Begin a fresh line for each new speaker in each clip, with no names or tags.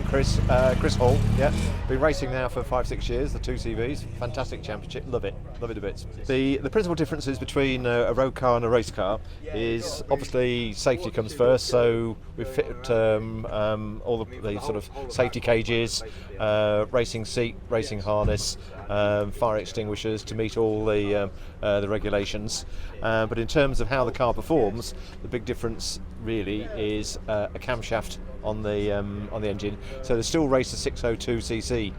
Chris Hall. Yeah, been racing now for 5-6 years. The 2CVs, fantastic championship. Love it to bits. The principal differences between a road car and a race car is obviously safety comes first. So we've fit all the sort of safety cages, racing seat, racing harness, fire extinguishers to meet all the regulations. But in terms of how the car performs, the big difference really is a camshaft on the engine. So they still race a 602cc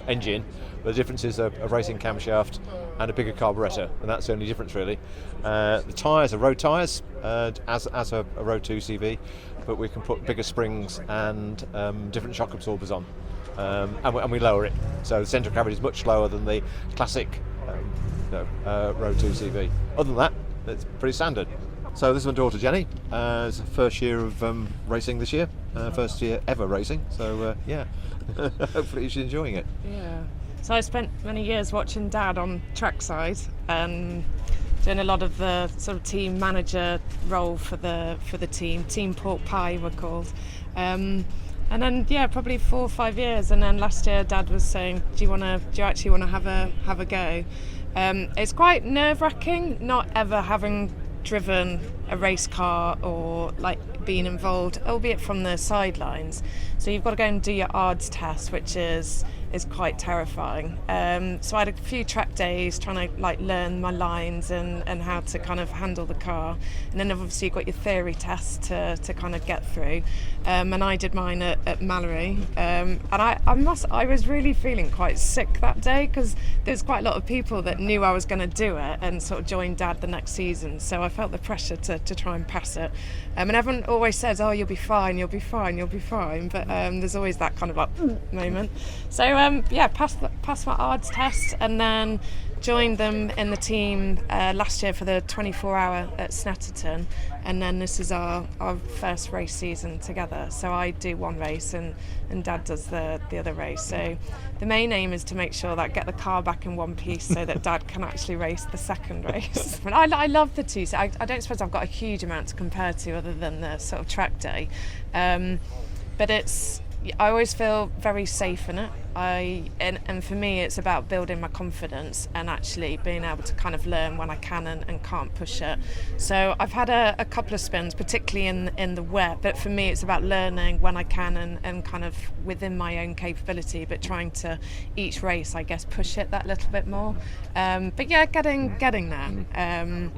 engine, but the difference is a racing camshaft and a bigger carburettor, and that's the only difference really. The tyres are road tyres, as a Road 2CV, but we can put bigger springs and different shock absorbers on, and we lower it. So the centre of gravity is much lower than the classic Road 2CV. Other than that, it's pretty standard. So this is my daughter Jenny. It's her first year of racing this year, first year ever racing. So yeah, hopefully she's enjoying it.
Yeah. So I spent many years watching Dad on trackside, doing a lot of the sort of team manager role for the team pork pie we're called. And then probably 4 or 5 years, and then last year Dad was saying, do you actually want to have a go? It's quite nerve-wracking not ever having driven a race car or like being involved, albeit from the sidelines. So you've got to go and do your ARDS test, which is quite terrifying. So I had a few track days trying to like learn my lines and how to kind of handle the car, and then obviously you've got your theory test to kind of get through. And I did mine at Mallory, and I was really feeling quite sick that day because there's quite a lot of people that knew I was going to do it and sort of joined Dad the next season. So I felt the pressure to try and pass it. And everyone always says, "Oh, you'll be fine, you'll be fine, you'll be fine." But there's always that kind of like moment. So passed my ARDS test, and then joined them in the team last year for the 24-hour at Snetterton, and then this is our first race season together. So I do one race and Dad does the other race. So the main aim is to make sure that I get the car back in one piece so that Dad can actually race the second race. But I love the two. So I don't suppose I've got a huge amount to compare to other than the sort of track day, but I always feel very safe in it. And for me, it's about building my confidence and actually being able to kind of learn when I can and can't push it. So I've had a couple of spins, particularly in the wet, but for me it's about learning when I can and kind of within my own capability, but trying to each race, I guess, push it that little bit more. But yeah, getting there.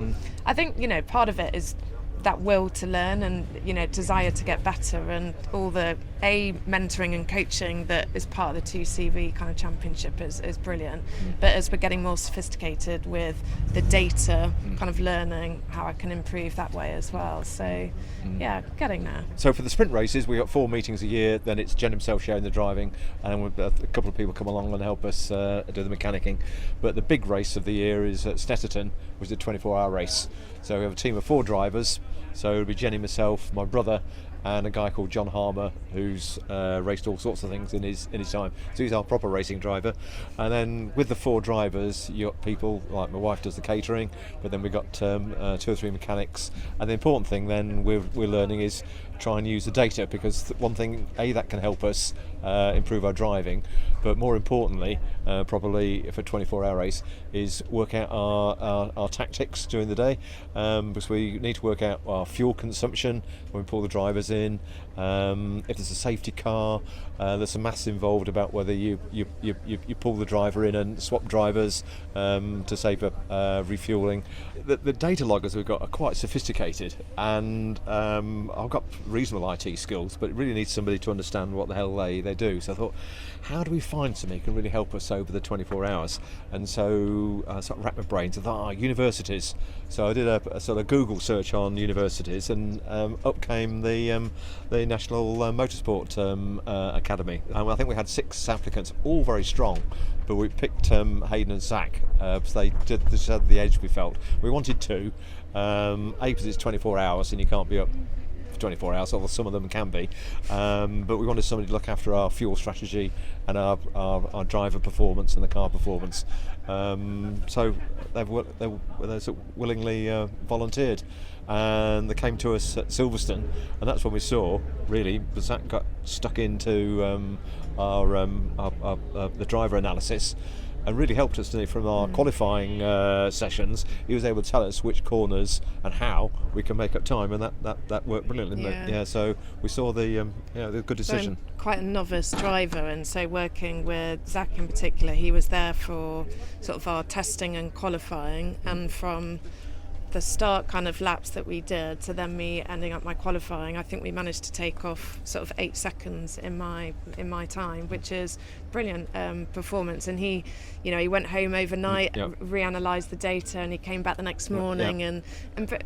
I think, part of it is that will to learn and desire to get better, and all the mentoring and coaching that is part of the 2CV kind of championship is brilliant. But as we're getting more sophisticated with the data, kind of learning how I can improve that way as well. So yeah, getting there.
So for the sprint races, we got 4 meetings a year. Then it's Jen himself showing the driving, and a couple of people come along and help us do the mechanicking. But the big race of the year is at Snetterton, which is a 24-hour race. So we have a team of 4 drivers. So it'll be Jenny, myself, my brother, and a guy called John Harmer, who's raced all sorts of things in his time. So he's our proper racing driver. And then with the 4 drivers, you got people like my wife does the catering, but then we got 2 or 3 mechanics. And the important thing then we're learning is try and use the data, because one thing that can help us improve our driving, but more importantly, probably for a 24-hour race, is work out our tactics during the day, because we need to work out our fuel consumption when we pull the drivers in. If there's a safety car, there's some maths involved about whether you pull the driver in and swap drivers to save refueling. The data loggers we've got are quite sophisticated, and I've got reasonable IT skills, but it really needs somebody to understand what the hell they do. So I thought, how do we find somebody who can really help us over the 24 hours? And so I sort of racked my brains and thought, universities. So I did a sort of Google search on universities, and up came the National Motorsport Academy. I think we had 6 applicants, all very strong, but we picked Hayden and Zach because they just had the edge we felt. We wanted 2, A, because it's 24 hours and you can't be up for 24 hours, although some of them can be. But we wanted somebody to look after our fuel strategy and our driver performance and the car performance. So they willingly volunteered. And they came to us at Silverstone, and that's when we saw really Zach got stuck into the driver analysis, and really helped us today from our qualifying sessions. He was able to tell us which corners and how we can make up time, and that worked brilliantly, didn't it? Yeah. So we saw the good decision.
So I'm quite a novice driver, and so working with Zach in particular, he was there for sort of our testing and qualifying, and from the start kind of laps that we did to then me ending up my qualifying, I think we managed to take off sort of 8 seconds in my time, which is brilliant performance. And he went home overnight, reanalyzed the data, and he came back the next morning, and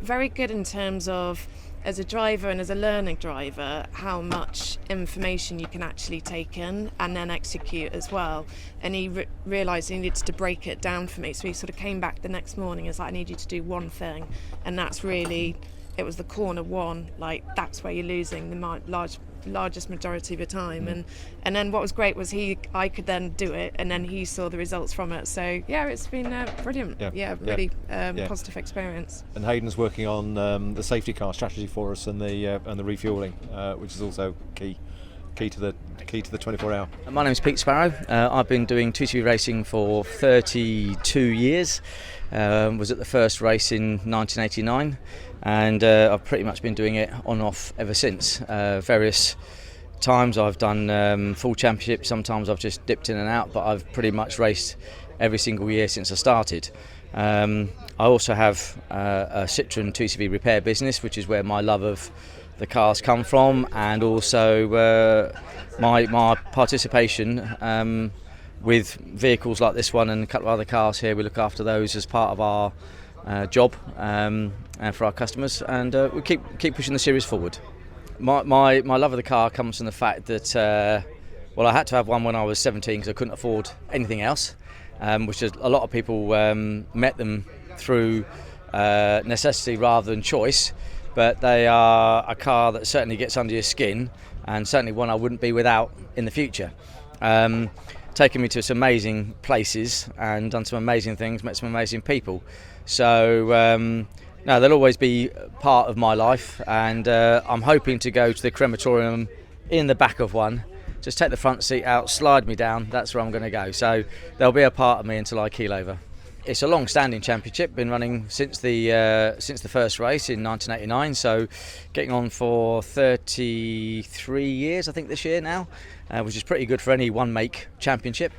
very good in terms of, as a driver and as a learning driver, how much information you can actually take in and then execute as well. And he realised he needed to break it down for me, so he sort of came back the next morning and was like, I need you to do one thing, and that's really, it was the corner one, like that's where you're losing the largest majority of your time. And then what was great was I could then do it, and then he saw the results from it. So yeah, it's been brilliant. Really positive experience.
And Hayden's working on the safety car strategy for us, and the refueling, which is also key to the 24 hour.
My name is Pete Sparrow. I've been doing 2CV racing for 32 years. Was at the first race in 1989, and I've pretty much been doing it on and off ever since. Various times I've done full championship, sometimes I've just dipped in and out, but I've pretty much raced every single year since I started. I also have a Citroen 2CV repair business, which is where my love of the cars come from, and also my participation with vehicles like this one and a couple of other cars here. We look after those as part of our job and for our customers, and we keep pushing the series forward. My love of the car comes from the fact that I had to have one when I was 17 because I couldn't afford anything else, which is, a lot of people met them through necessity rather than choice, but they are a car that certainly gets under your skin, and certainly one I wouldn't be without in the future. Taken me to some amazing places and done some amazing things, met some amazing people. So they'll always be part of my life, and I'm hoping to go to the crematorium in the back of one, just take the front seat out, slide me down, that's where I'm going to go. So they'll be a part of me until I keel over. It's a long-standing championship, been running since the first race in 1989, so getting on for 33 years I think this year now, which is pretty good for any one-make championship.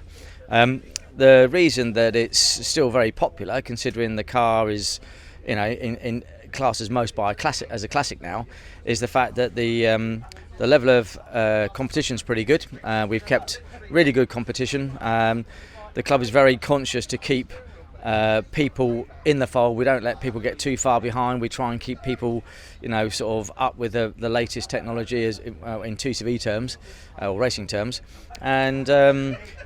The reason that it's still very popular, considering the car is, in class as most by as a classic now, is the fact that the level of competition is pretty good. We've kept really good competition. The club is very conscious to keep people in the fold. We don't let people get too far behind. We try and keep people, sort of up with the latest technology as in 2CV terms or racing terms. And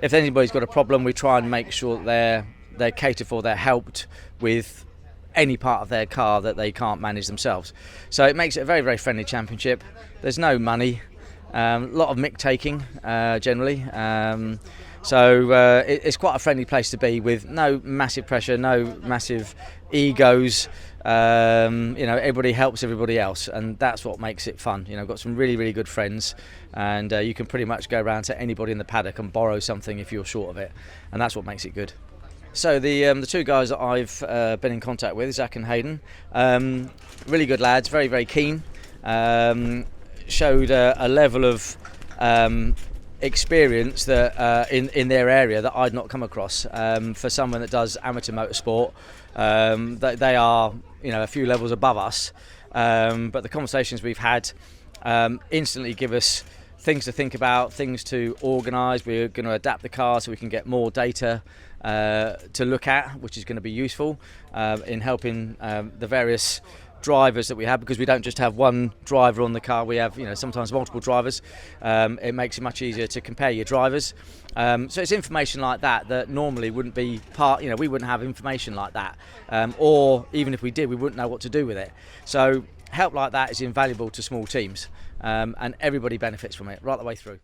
if anybody's got a problem, we try and make sure that they're catered for, they're helped with any part of their car that they can't manage themselves. So it makes it a very, very friendly championship. There's no money, a lot of mick taking generally. So it's quite a friendly place to be, with no massive pressure, no massive egos. Everybody helps everybody else, and that's what makes it fun. I've got some really, really good friends, and you can pretty much go around to anybody in the paddock and borrow something if you're short of it, and that's what makes it good. So the two guys that I've been in contact with, Zach and Hayden, really good lads, very, very keen. Showed a level of experience that in their area that I'd not come across. For someone that does amateur motorsport, they are a few levels above us, but the conversations we've had instantly give us things to think about, things to organise. We're going to adapt the car so we can get more data to look at, which is going to be useful in helping the various drivers that we have, because we don't just have one driver on the car, we have sometimes multiple drivers. It makes it much easier to compare your drivers, so it's information like that normally wouldn't be part, we wouldn't have information like that, or even if we did, we wouldn't know what to do with it. So help like that is invaluable to small teams, and everybody benefits from it right the way through.